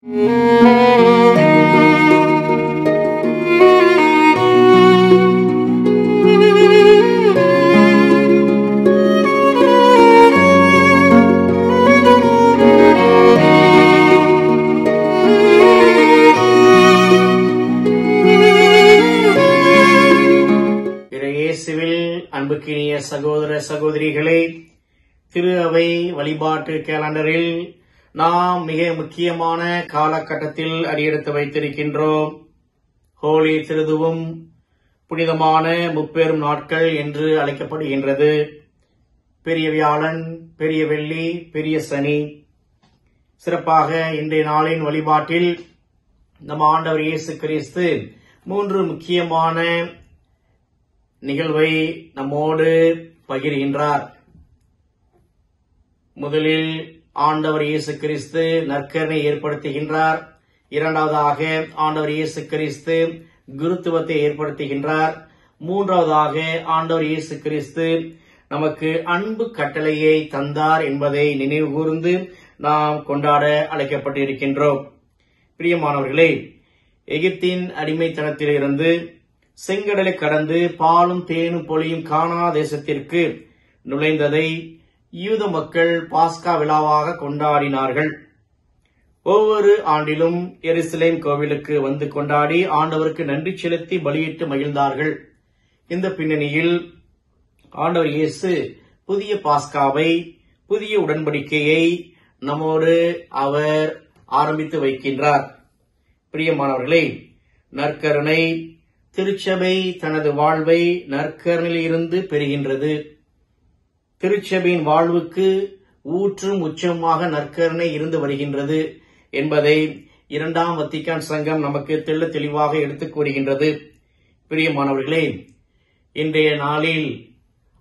அன்புக்கினிய சகோதர சகோதரிகளே, திரு அவை வழிபாட்டு கேலண்டரில் நாம் மிக முக்கியமான காலகட்டத்தில் அடியெடுத்து வைத்திருக்கின்றோம். ஹோலி திருதுவும் புனிதமான முப்பெரும் நாட்கள் என்று அழைக்கப்படுகின்றது. பெரிய வியாழன், பெரிய வெள்ளி, பெரிய சனி. சிறப்பாக இன்றைய நாளின் வழிபாட்டில் நம் ஆண்டவர் இயேசு கிறிஸ்து 3 முக்கியமான நிகழ்வை நம்மோடு பகிர்கின்றார். முதலில் ஆண்டவர் இயேசு கிறிஸ்து நற்கருணை ஏற்படுத்துகின்றார். இரண்டாவதாக ஆண்டவர் இயேசு கிறிஸ்து குருத்துவத்தை ஏற்படுத்துகின்றார். மூன்றாவதாக ஆண்டவர் இயேசு கிறிஸ்து நமக்கு அன்பு கட்டளையை தந்தார் என்பதை நினைவு கூர்ந்து நாம் கொண்டாட அழைக்கப்பட்டிருக்கின்றோம். பிரியமானவர்களே, எகிப்தின் அடிமைத்தனத்திலிருந்து செங்கடலை கடந்து பாலும் தேனும் பொழியும் கானா தேசத்திற்கு நுழைந்ததை யூத மக்கள் பாஸ்கா விழாவாக கொண்டாடினார்கள். ஒவ்வொரு ஆண்டிலும் எருசலேம் கோவிலுக்கு வந்து கொண்டாடி ஆண்டவருக்கு நன்றி செலுத்தி பலியிட்டு மகிழ்ந்தார்கள். இந்த பின்னணியில் ஆண்டவர் இயேசு புதிய பாஸ்காவை, புதிய உடன்படிக்கையை நம்மோடு அவர் ஆரம்பித்து வைக்கின்றார். பிரியமானவர்களே, நற்கருணை திருச்சபை தனது வாழ்வை நற்கருணையிலிருந்து பெறுகின்றது. திருச்சபையின் வாழ்வுக்கு ஊற்றும் உச்சமாக நற்கருணை இருந்து வருகின்றது என்பதை 2ஆம் வத்திக்கான் சங்கம் நமக்கு தெள்ள தெளிவாக எடுத்துக் கூறுகின்றது. பிரியமானவர்களே, இன்றைய நாளில்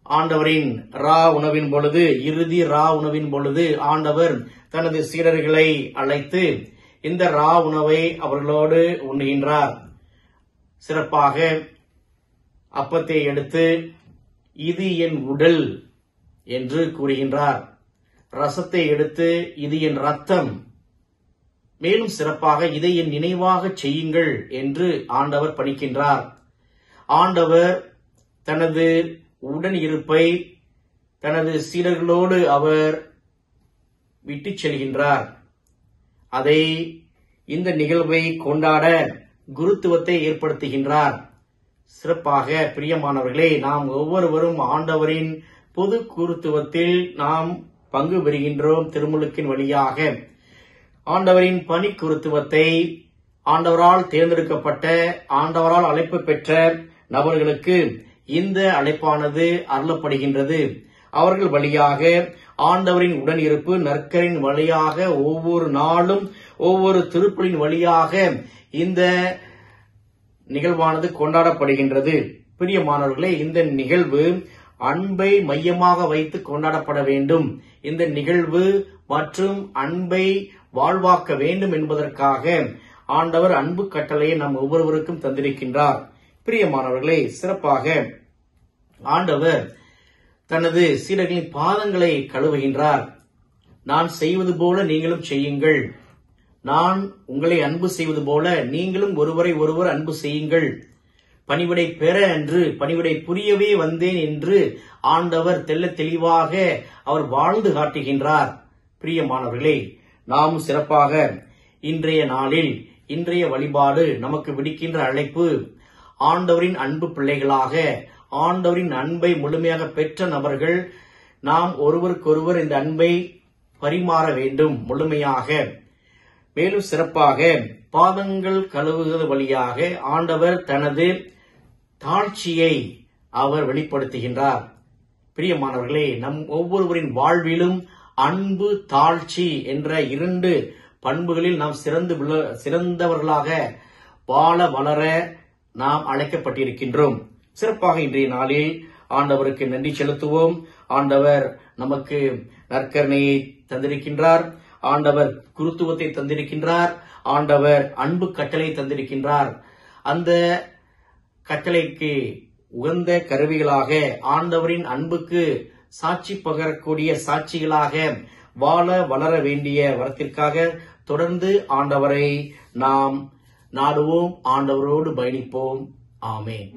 ஆண்டவரின் உணவின் பொழுது, இறுதி உணவின் பொழுது ஆண்டவர் தனது சீடர்களை அழைத்து இந்த உணவை அவர்களோடு உண்ணுகின்றார். சிறப்பாக அப்பத்தை எடுத்து இது என் உடல் என்று கூறுகின்றார். ரசத்தை எடுத்து இது என் ரத்தம், மேலும் சிறப்பாக இதை என் நினைவாக செய்யுங்கள் என்று ஆண்டவர் பணிக்கின்றார். ஆண்டவர் தனது உடன் இருப்பை தனது சீடர்களோடு அவர் விட்டுச் செல்கின்றார். அதை இந்த நிகழ்வை கொண்டாட குருத்துவத்தை ஏற்படுத்துகின்றார். சிறப்பாக பிரியமானவர்களே, நாம் ஒவ்வொருவரும் ஆண்டவரின் பொது குருத்துவத்தில் நாம் பங்கு பெறுகின்றோம். திருமுழுக்கின் வழியாக ஆண்டவரின் பணி குருத்துவத்தை ஆண்டவரால் தேர்ந்தெடுக்கப்பட்ட, ஆண்டவரால் அழைப்பு பெற்ற நபர்களுக்கு இந்த அழைப்பானது அருளப்படுகின்றது. அவர்கள் வழியாக ஆண்டவரின் உடன் இருப்பு நற்கரின் வழியாக ஒவ்வொரு நாளும் ஒவ்வொரு திருப்பலின் வழியாக இந்த நிகழ்வானது கொண்டாடப்படுகின்றது. பிரியமானவர்களே, இந்த நிகழ்வு அன்பை மையமாக வைத்து கொண்டாடப்பட வேண்டும். இந்த நிகழ்வு மற்றும் அன்பை வாழ்வாக்க வேண்டும் என்பதற்காக ஆண்டவர் அன்பு கட்டளையை நம் ஒவ்வொருவருக்கும் தந்திருக்கின்றார். பிரியமானவர்களே, சிறப்பாக ஆண்டவர் தனது சீடர்களின் பாதங்களை கழுவுகின்றார். நான் செய்வது போல நீங்களும் செய்யுங்கள், நான் உங்களை அன்பு செய்வது போல நீங்களும் ஒருவரை ஒருவர் அன்பு செய்யுங்கள், பணிவிடை பெற அன்று பணிவிடை புரியவே வந்தேன் என்று ஆண்டவர் தெள்ள தெளிவாக அவர் வாழ்ந்து காட்டுகின்றார். பிரியமானவர்களே, நாம் சிறப்பாக இன்றைய நாளில் இன்றைய வழிபாடு நமக்கு விடுக்கின்ற அழைப்பு, ஆண்டவரின் அன்பு பிள்ளைகளாக ஆண்டவரின் அன்பை முழுமையாக பெற்ற நபர்கள் நாம் ஒருவருக்கொருவர் இந்த அன்பை பரிமாற வேண்டும் முழுமையாக. மேலும் சிறப்பாக பாதங்கள் கழுவுவது வழியாக ஆண்டவர் தனது தாழ்ச்சியை அவர் வெளிப்படுத்துகின்றார். பிரியமானவர்களே, நம் ஒவ்வொருவரின் வாழ்விலும் அன்பு, தாழ்ச்சி என்ற 2 பண்புகளில் நாம் சிறந்தவர்களாக வாழ வளர நாம் அழைக்கப்பட்டிருக்கின்றோம். சிறப்பாக இன்றைய நாளில் ஆண்டவருக்கு நன்றி செலுத்துவோம். ஆண்டவர் நமக்கு நற்கருணையை தந்திருக்கின்றார். ஆண்டவர் குருத்துவத்தை தந்திருக்கின்றார். ஆண்டவர் அன்பு கட்டளை தந்திருக்கின்றார். அந்த கட்டளைக்கு உகந்த கருவிகளாக ஆண்டவரின் அன்புக்கு சாட்சி பகரக்கூடிய சாட்சிகளாக வாழ வளர வேண்டிய வரத்திற்காக தொடர்ந்து ஆண்டவரை நாம் நாடுவோம், ஆண்டவரோடு பயணிப்போம். ஆமென்.